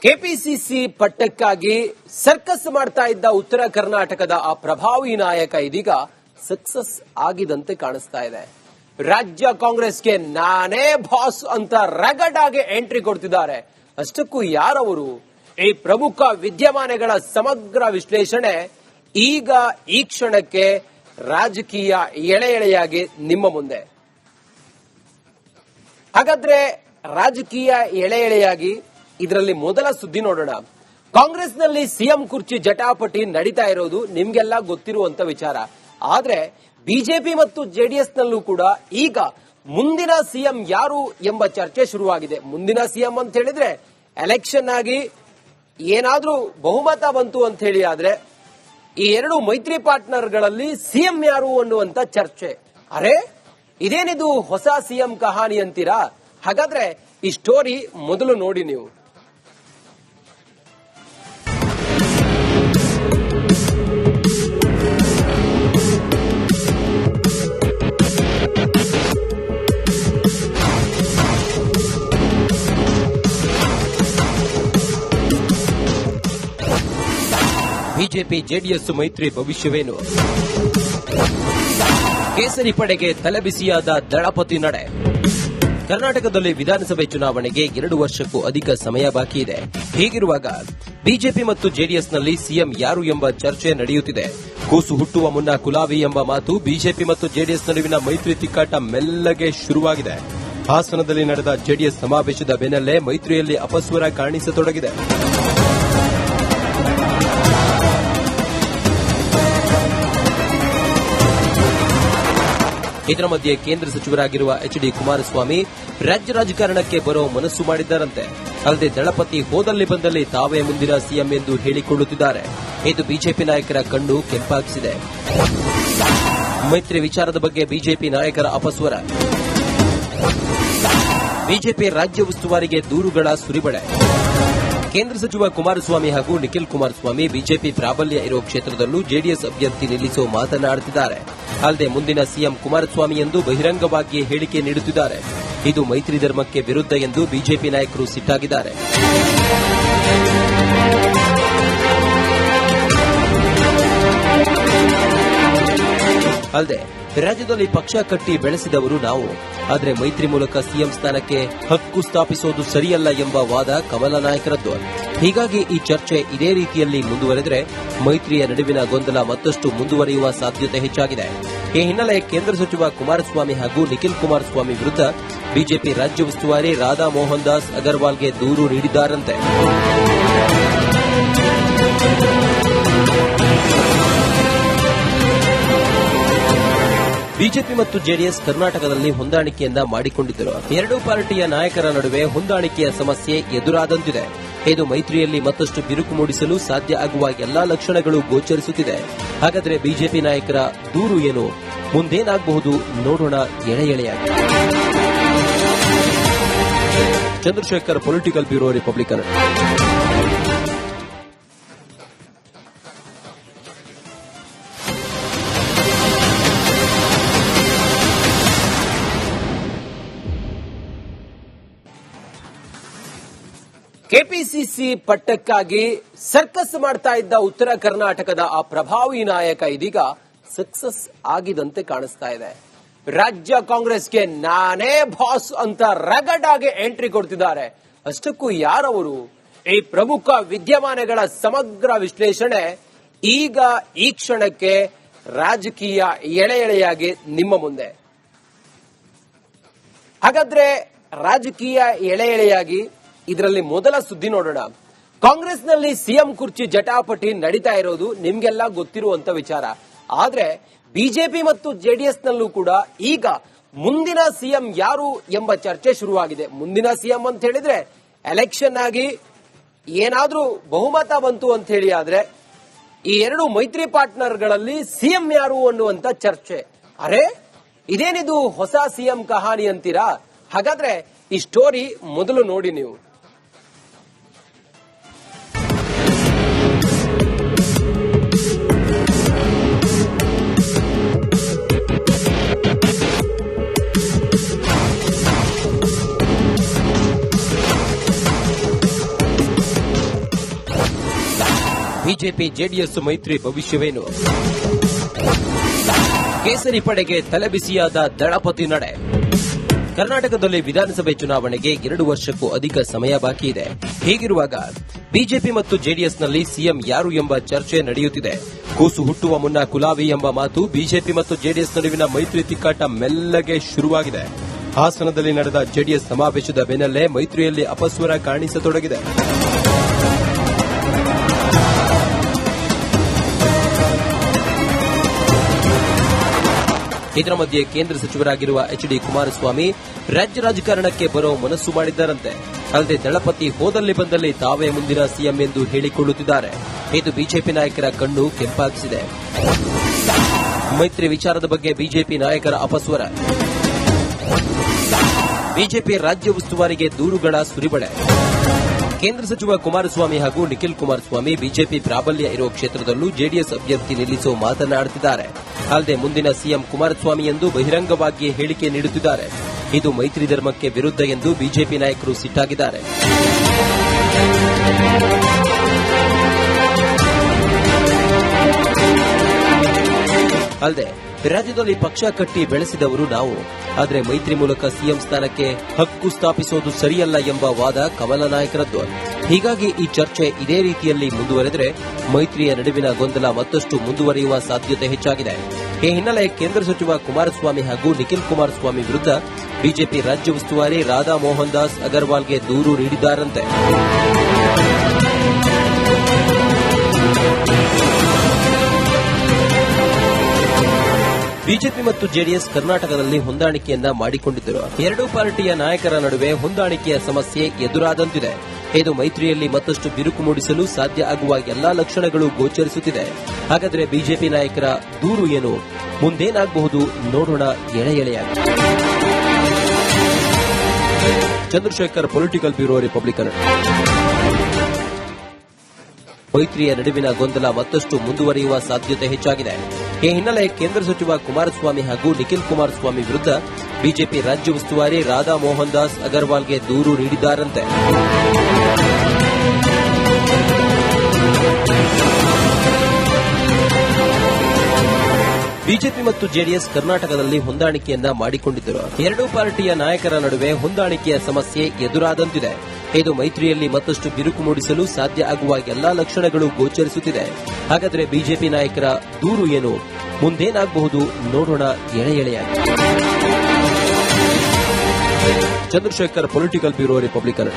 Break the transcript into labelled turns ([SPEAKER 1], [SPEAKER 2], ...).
[SPEAKER 1] KPCC ಪಟ್ಟಕ್ಕಾಗಿ circus ಮಾಡ್ತಾ ಇದ್ದ ಉತ್ತರ ಕರ್ನಾಟಕದ ಆ ಪ್ರಭಾವಿ ನಾಯಕ ಇದೀಗ ಸಕ್ಸಸ್ ಆಗಿದಂತೆ ಕಾಣಿಸ್ತಾ ಇದೆ. ರಾಜ್ಯ ಕಾಂಗ್ರೆಸ್ಗೆ ನಾನೇ ಬಾಸ್ ಅಂತ ರಗಡ್ ಆಗಿ ಎಂಟ್ರಿ ಕೊಡ್ತಿದ್ದಾರೆ. ಅಷ್ಟಕ್ಕೂ ಯಾರವರು? ಈ ಪ್ರಮುಖ ವಿದ್ಯಮಾನಗಳ ಸಮಗ್ರ ವಿಶ್ಲೇಷಣೆ ಈಗ ಈ ಕ್ಷಣಕ್ಕೆ ರಾಜಕೀಯ ಎಳೆ ಎಳೆಯಾಗಿ ನಿಮ್ಮ ಮುಂದೆ. ಹಾಗಾದ್ರೆ ರಾಜಕೀಯ ಎಳೆ ಎಳೆಯಾಗಿ ಇದರಲ್ಲಿ ಮೊದಲ ಸುದ್ದಿ ನೋಡೋಣ. ಕಾಂಗ್ರೆಸ್ನಲ್ಲಿ ಸಿಎಂ ಕುರ್ಚಿ ಜಟಾಪಟಿ ನಡೀತಾ ಇರೋದು ನಿಮ್ಗೆಲ್ಲ ಗೊತ್ತಿರುವಂತ ವಿಚಾರ. ಆದ್ರೆ ಬಿಜೆಪಿ ಮತ್ತು ಜೆಡಿಎಸ್ನಲ್ಲೂ ಕೂಡ ಈಗ ಮುಂದಿನ ಸಿಎಂ ಯಾರು ಎಂಬ ಚರ್ಚೆ ಶುರುವಾಗಿದೆ. ಮುಂದಿನ ಸಿಎಂ ಅಂತ ಹೇಳಿದ್ರೆ ಎಲೆಕ್ಷನ್ ಆಗಿ ಏನಾದ್ರೂ ಬಹುಮತ ಬಂತು ಅಂತ ಹೇಳಿ ಆದ್ರೆ ಈ ಎರಡು ಮೈತ್ರಿ ಪಾರ್ಟ್ನರ್ಗಳಲ್ಲಿ ಸಿಎಂ ಯಾರು ಅನ್ನುವಂತ ಚರ್ಚೆ. ಅರೆ ಇದೇನಿದು ಹೊಸ ಸಿಎಂ ಕಹಾನಿ ಅಂತೀರಾ? ಹಾಗಾದ್ರೆ ಈ ಸ್ಟೋರಿ ಮೊದಲು ನೋಡಿ ನೀವು. ಬಿಜೆಪಿ ಜೆಡಿಎಸ್ ಮೈತ್ರಿ ಭವಿಷ್ಯವೇನು? ಕೇಸರಿ ಪಡೆಗೆ ತಲೆಬಿಸಿಯಾದ ದಳಪತಿ ನಡೆ. ಕರ್ನಾಟಕದಲ್ಲಿ ವಿಧಾನಸಭೆ ಚುನಾವಣೆಗೆ 2 ವರ್ಷಕ್ಕೂ ಅಧಿಕ ಸಮಯ ಬಾಕಿ ಇದೆ. ಹೀಗಿರುವಾಗ ಬಿಜೆಪಿ ಮತ್ತು ಜೆಡಿಎಸ್ನಲ್ಲಿ ಸಿಎಂ ಯಾರು ಎಂಬ ಚರ್ಚೆ ನಡೆಯುತ್ತಿದೆ. ಕೂಸು ಹುಟ್ಟುವ ಮುನ್ನ ಕುಲಾವಿ ಎಂಬ ಮಾತು. ಬಿಜೆಪಿ ಮತ್ತು ಜೆಡಿಎಸ್ ನಡುವಿನ ಮೈತ್ರಿ ತಿಕ್ಕಾಟ ಮೆಲ್ಲಗೆ ಶುರುವಾಗಿದೆ. ಹಾಸನದಲ್ಲಿ ನಡೆದ ಜೆಡಿಎಸ್ ಸಮಾವೇಶದ ಬೆನ್ನಲ್ಲೇ ಮೈತ್ರಿಯಲ್ಲಿ ಅಪಸ್ವರ ಕಾಣಿಸತೊಡಗಿದೆ. ಇದರ ಮಧ್ಯೆ ಕೇಂದ್ರ ಸಚಿವರಾಗಿರುವ ಎಚ್ಡಿ ಕುಮಾರಸ್ವಾಮಿ ರಾಜ್ಯ ರಾಜಕಾರಣಕ್ಕೆ ಬರೋ ಮನಸ್ಸು ಮಾಡಿದ್ದಾರಂತೆ. ಅಲ್ಲದೆ ದಳಪತಿ ಹೋದಲ್ಲಿ ಬಂದಲ್ಲಿ ತಾವೇ ಮುಂದಿನ ಸಿಎಂ ಎಂದು ಹೇಳಿಕೊಳ್ಳುತ್ತಿದ್ದಾರೆ. ಇದು ಬಿಜೆಪಿ ನಾಯಕರ ಕಣ್ಣು ಕೆಂಪಾಗಿಸಿದೆ. ಮೈತ್ರಿ ವಿಚಾರದ ಬಗ್ಗೆ ಬಿಜೆಪಿ ನಾಯಕರ ಅಪಸ್ವರ. ಬಿಜೆಪಿ ರಾಜ್ಯ ಉಸ್ತುವಾರಿಗೆ ದೂರುಗಳ ಸುರಿಮಳೆ. ಕೇಂದ್ರ ಸಚಿವ ಕುಮಾರಸ್ವಾಮಿ ಹಾಗೂ ನಿಖಿಲ್ ಕುಮಾರಸ್ವಾಮಿ ಬಿಜೆಪಿ ಪ್ರಾಬಲ್ಯ ಇರುವ ಕ್ಷೇತ್ರದಲ್ಲೂ ಜೆಡಿಎಸ್ ಅಭ್ಯರ್ಥಿ ನಿಲ್ಲಿಸೋ ಮಾತನಾಡುತ್ತಿದ್ದಾರೆ. ಅಲ್ಲದೆ ಮುಂದಿನ ಸಿಎಂ ಕುಮಾರಸ್ವಾಮಿ ಎಂದು ಬಹಿರಂಗವಾಗಿ ಹೇಳಿಕೆ ನೀಡುತ್ತಿದ್ದಾರೆ. ಇದು ಮೈತ್ರಿ ಧರ್ಮಕ್ಕೆ ವಿರುದ್ಧ ಎಂದು ಬಿಜೆಪಿ ನಾಯಕರು ಸಿಟ್ಟಾಗಿದ್ದಾರೆ. ಅಲ್ಲದೆ ರಾಜ್ಯದಲ್ಲಿ ಪಕ್ಷ ಕಟ್ಟಿ ಬೆಳೆಸಿದವರು ನಾವು, ಆದರೆ ಮೈತ್ರಿ ಮೂಲಕ ಸಿಎಂ ಸ್ಥಾನಕ್ಕೆ ಹಕ್ಕು ಸ್ಥಾಪಿಸೋದು ಸರಿಯಲ್ಲ ಎಂಬ ವಾದ ಕಮಲ ನಾಯಕರದ್ದು. ಹೀಗಾಗಿ ಈ ಚರ್ಚೆ ಇದೇ ರೀತಿಯಲ್ಲಿ ಮುಂದುವರೆದರೆ ಮೈತ್ರಿಯ ನಡುವಿನ ಗೊಂದಲ ಮತ್ತಷ್ಟು ಮುಂದುವರಿಯುವ ಸಾಧ್ಯತೆ ಹೆಚ್ಚಾಗಿದೆ. ಈ ಹಿನ್ನೆಲೆ ಕೇಂದ್ರ ಸಚಿವ ಕುಮಾರಸ್ವಾಮಿ ಹಾಗೂ ನಿಖಿಲ್ ಕುಮಾರಸ್ವಾಮಿ ವಿರುದ್ಧ ಬಿಜೆಪಿ ರಾಜ್ಯ ಉಸ್ತುವಾರಿ ರಾಧಾ ಮೋಹನ್ ದಾಸ್ ಅಗರ್ವಾಲ್ಗೆ ದೂರು ನೀಡಿದ್ದಾರಂತೆ. ಬಿಜೆಪಿ ಮತ್ತು ಜೆಡಿಎಸ್ ಕರ್ನಾಟಕದಲ್ಲಿ ಹೊಂದಾಣಿಕೆಯನ್ನ ಮಾಡಿಕೊಂಡಿದ್ದರು. ಎರಡೂ ಪಾರ್ಟಿಯ ನಾಯಕರ ನಡುವೆ ಹೊಂದಾಣಿಕೆಯ ಸಮಸ್ಯೆ ಎದುರಾದಂತಿದೆ. ಇದು ಮೈತ್ರಿಯಲ್ಲಿ ಮತ್ತಷ್ಟು ಬಿರುಕು ಮೂಡಿಸಲು ಸಾಧ್ಯ ಆಗುವ ಎಲ್ಲಾ ಲಕ್ಷಣಗಳು ಗೋಚರಿಸುತ್ತಿದೆ. ಹಾಗಾದರೆ ಬಿಜೆಪಿ ನಾಯಕರ ದೂರು ಏನು? ಮುಂದೇನಾಗಬಹುದು ನೋಡೋಣ ಎಳೆ ಎಳೆಯಾಗಿ. Chandrashekar, political bureau, Republican. KPCC ಪಟ್ಟಕ್ಕಾಗಿ ಸರ್ಕಸ್ ಮಾಡ್ತಾ ಇದ್ದ ಉತ್ತರ ಕರ್ನಾಟಕದ ಆ ಪ್ರಭಾವಿ ನಾಯಕ ಇದೀಗ ಸಕ್ಸಸ್ ಆಗಿದಂತೆ ಕಾಣಿಸ್ತಾ ಇದೆ. ರಾಜ್ಯ ಕಾಂಗ್ರೆಸ್ಗೆ ನಾನೇ ಬಾಸ್ ಅಂತ ರಗಡ್ ಆಗಿ ಎಂಟ್ರಿ ಕೊಡ್ತಿದ್ದಾರೆ. ಅಷ್ಟಕ್ಕೂ ಯಾರವರು? ಈ ಪ್ರಮುಖ ವಿದ್ಯಮಾನಗಳ ಸಮಗ್ರ ವಿಶ್ಲೇಷಣೆ ಈಗ ಈ ಕ್ಷಣಕ್ಕೆ ರಾಜಕೀಯ ಎಳೆ ಎಳೆಯಾಗಿ ನಿಮ್ಮ ಮುಂದೆ. ಹಾಗಾದ್ರೆ ರಾಜಕೀಯ ಎಳೆ ಎಳೆಯಾಗಿ ಇದರಲ್ಲಿ ಮೊದಲ ಸುದ್ದಿ ನೋಡೋಣ. ಕಾಂಗ್ರೆಸ್ನಲ್ಲಿ ಸಿಎಂ ಕುರ್ಚಿ ಜಟಾಪಟಿ ನಡೀತಾ ಇರೋದು ನಿಮ್ಗೆಲ್ಲ ಗೊತ್ತಿರುವಂತ ವಿಚಾರ. ಆದ್ರೆ ಬಿಜೆಪಿ ಮತ್ತು ಜೆಡಿಎಸ್ನಲ್ಲೂ ಕೂಡ ಈಗ ಮುಂದಿನ ಸಿಎಂ ಯಾರು ಎಂಬ ಚರ್ಚೆ ಶುರುವಾಗಿದೆ. ಮುಂದಿನ ಸಿಎಂ ಅಂತ ಹೇಳಿದ್ರೆ ಎಲೆಕ್ಷನ್ ಆಗಿ ಏನಾದ್ರೂ ಬಹುಮತ ಬಂತು ಅಂತ ಹೇಳಿ ಆದ್ರೆ ಈ ಎರಡು ಮೈತ್ರಿ ಪಾರ್ಟ್ನರ್ಗಳಲ್ಲಿ ಸಿಎಂ ಯಾರು ಅನ್ನುವಂತ ಚರ್ಚೆ. ಅರೆ ಇದೇನಿದು ಹೊಸ ಸಿಎಂ ಕಹಾನಿ ಅಂತೀರಾ? ಹಾಗಾದ್ರೆ ಈ ಸ್ಟೋರಿ ಮೊದಲು ನೋಡಿ ನೀವು. ಬಿಜೆಪಿ ಜೆಡಿಎಸ್ ಮೈತ್ರಿ ಭವಿಷ್ಯವೇನು? ಕೇಸರಿ ಪಡೆಗೆ ತಲೆಬಿಸಿಯಾದ ದಳಪತಿ ನಡೆ. ಕರ್ನಾಟಕದಲ್ಲಿ ವಿಧಾನಸಭೆ ಚುನಾವಣೆಗೆ 2 ವರ್ಷಕ್ಕೂ ಅಧಿಕ ಸಮಯ ಬಾಕಿ ಇದೆ. ಹೀಗಿರುವಾಗ ಬಿಜೆಪಿ ಮತ್ತು ಜೆಡಿಎಸ್ನಲ್ಲಿ ಸಿಎಂ ಯಾರು ಎಂಬ ಚರ್ಚೆ ನಡೆಯುತ್ತಿದೆ. ಕೂಸು ಹುಟ್ಟುವ ಮುನ್ನ ಕುಲಾವಿ ಎಂಬ ಮಾತು. ಬಿಜೆಪಿ ಮತ್ತು ಜೆಡಿಎಸ್ ನಡುವಿನ ಮೈತ್ರಿ ತಿಕ್ಕಾಟ ಮೆಲ್ಲಗೆ ಶುರುವಾಗಿದೆ. ಹಾಸನದಲ್ಲಿ ನಡೆದ ಜೆಡಿಎಸ್ ಸಮಾವೇಶದ ಬೆನ್ನಲ್ಲೇ ಮೈತ್ರಿಯಲ್ಲಿ ಅಪಸ್ವರ ಕಾಣಿಸತೊಡಗಿದೆ. ಇದರ ಮಧ್ಯೆ ಕೇಂದ್ರ ಸಚಿವರಾಗಿರುವ ಎಚ್ಡಿ ಕುಮಾರಸ್ವಾಮಿ ರಾಜ್ಯ ರಾಜಕಾರಣಕ್ಕೆ ಬರೋ ಮನಸ್ಸು ಮಾಡಿದ್ದಾರಂತೆ. ಅಲ್ಲದೆ ದಳಪತಿ ಹೋದಲ್ಲಿ ಬಂದಲ್ಲಿ ತಾವೇ ಮುಂದಿನ ಸಿಎಂ ಎಂದು ಹೇಳಿಕೊಳ್ಳುತ್ತಿದ್ದಾರೆ. ಇದು ಬಿಜೆಪಿ ನಾಯಕರ ಕಣ್ಣು ಕೆಂಪಾಗಿಸಿದೆ. ಮೈತ್ರಿ ವಿಚಾರದ ಬಗ್ಗೆ ಬಿಜೆಪಿ ನಾಯಕರ ಅಪಸ್ವರ. ಬಿಜೆಪಿ ರಾಜ್ಯ ಉಸ್ತುವಾರಿಗೆ ದೂರುಗಳ ಸುರಿಮಳೆ. ಕೇಂದ್ರ ಸಚಿವ ಕುಮಾರಸ್ವಾಮಿ ಹಾಗೂ ನಿಖಿಲ್ ಕುಮಾರಸ್ವಾಮಿ ಬಿಜೆಪಿ ಪ್ರಾಬಲ್ಯ ಇರುವ ಕ್ಷೇತ್ರದಲ್ಲೂ ಜೆಡಿಎಸ್ ಅಭ್ಯರ್ಥಿ ನಿಲ್ಲಿಸೋ ಮಾತನಾಡುತ್ತಿದ್ದಾರೆ. ಅಲ್ಲದೆ ಮುಂದಿನ ಸಿಎಂ ಕುಮಾರಸ್ವಾಮಿ ಎಂದು ಬಹಿರಂಗವಾಗಿ ಹೇಳಿಕೆ ನೀಡುತ್ತಿದ್ದಾರೆ. ಇದು ಮೈತ್ರಿ ಧರ್ಮಕ್ಕೆ ವಿರುದ್ಧ ಎಂದು ಬಿಜೆಪಿ ನಾಯಕರು ಸಿಟ್ಟಾಗಿದ್ದಾರೆ. ಅಲ್ಲದೆ ರಾಜ್ಯದಲ್ಲಿ ಪಕ್ಷ ಕಟ್ಟಿ ಬೆಳೆಸಿದವರು ನಾವು, ಆದರೆ ಮೈತ್ರಿ ಮೂಲಕ ಸಿಎಂ ಸ್ಥಾನಕ್ಕೆ ಹಕ್ಕು ಸ್ಥಾಪಿಸೋದು ಸರಿಯಲ್ಲ ಎಂಬ ವಾದ ಕಮಲ ನಾಯಕರದ್ದು. ಹೀಗಾಗಿ ಈ ಚರ್ಚೆ ಇದೇ ರೀತಿಯಲ್ಲಿ ಮುಂದುವರೆದರೆ ಮೈತ್ರಿಯ ನಡುವಿನ ಗೊಂದಲ ಮತ್ತಷ್ಟು ಮುಂದುವರಿಯುವ ಸಾಧ್ಯತೆ ಹೆಚ್ಚಾಗಿದೆ. ಈ ಹಿನ್ನೆಲೆ ಕೇಂದ್ರ ಸಚಿವ ಕುಮಾರಸ್ವಾಮಿ ಹಾಗೂ ನಿಖಿಲ್ ಕುಮಾರಸ್ವಾಮಿ ವಿರುದ್ಧ ಬಿಜೆಪಿ ರಾಜ್ಯ ಉಸ್ತುವಾರಿ ರಾಧಾ ಮೋಹನ್ ದಾಸ್ ಅಗರ್ವಾಲ್ಗೆ ದೂರು ನೀಡಿದ್ದಾರಂತೆ. ಬಿಜೆಪಿ ಮತ್ತು ಜೆಡಿಎಸ್ ಕರ್ನಾಟಕದಲ್ಲಿ ಹೊಂದಾಣಿಕೆಯನ್ನ ಮಾಡಿಕೊಂಡಿದ್ದರು. ಎರಡೂ ಪಾರ್ಟಿಯ ನಾಯಕರ ನಡುವೆ ಹೊಂದಾಣಿಕೆಯ ಸಮಸ್ಯೆ ಎದುರಾದಂತಿದೆ. ಇದು ಮೈತ್ರಿಯಲ್ಲಿ ಮತ್ತಷ್ಟು ಬಿರುಕು ಮೂಡಿಸಲು ಸಾಧ್ಯ ಆಗುವ ಎಲ್ಲಾ ಲಕ್ಷಣಗಳು ಗೋಚರಿಸುತ್ತಿದೆ. ಹಾಗಾದರೆ ಬಿಜೆಪಿ ನಾಯಕರ ದೂರು ಏನು? ಮುಂದೇನಾಗಬಹುದು ನೋಡೋಣ ಎಳೆಯಾಗಿ. Chandrashekar, political bureau, Republican. ಮೈತ್ರಿಯ ನಡುವಿನ ಗೊಂದಲ ಮತ್ತಷ್ಟು ಮುಂದುವರಿಯುವ ಸಾಧ್ಯತೆ ಹೆಚ್ಚಾಗಿದೆ. ಈ ಹಿನ್ನೆಲೆ ಕೇಂದ್ರ ಸಚಿವ ಕುಮಾರಸ್ವಾಮಿ ಹಾಗೂ ನಿಖಿಲ್ ಕುಮಾರಸ್ವಾಮಿ ವಿರುದ್ಧ ಬಿಜೆಪಿ ರಾಜ್ಯ ಉಸ್ತುವಾರಿ ರಾಧಾ ಮೋಹನ್ ದಾಸ್ ಅಗರ್ವಾಲ್ಗೆ ದೂರು ನೀಡಿದ್ದಾರಂತೆ. ಬಿಜೆಪಿ ಮತ್ತು ಜೆಡಿಎಸ್ ಕರ್ನಾಟಕದಲ್ಲಿ ಹೊಂದಾಣಿಕೆಯನ್ನ ಮಾಡಿಕೊಂಡಿದ್ದರು. ಎರಡೂ ಪಾರ್ಟಿಯ ನಾಯಕರ ನಡುವೆ ಹೊಂದಾಣಿಕೆಯ ಸಮಸ್ಯೆ ಎದುರಾದಂತಿದೆ. ಇದು ಮೈತ್ರಿಯಲ್ಲಿ ಮತ್ತಷ್ಟು ಬಿರುಕು ಮೂಡಿಸಲು ಸಾಧ್ಯ ಆಗುವ ಎಲ್ಲಾ ಲಕ್ಷಣಗಳು ಗೋಚರಿಸುತ್ತಿದೆ. ಹಾಗಾದರೆ ಬಿಜೆಪಿ ನಾಯಕರ ದೂರು ಏನು? ಮುಂದೇನಾಗಬಹುದು ನೋಡೋಣ ಎಳೆಯಾಗಿ. Chandrashekar, political bureau, Republican.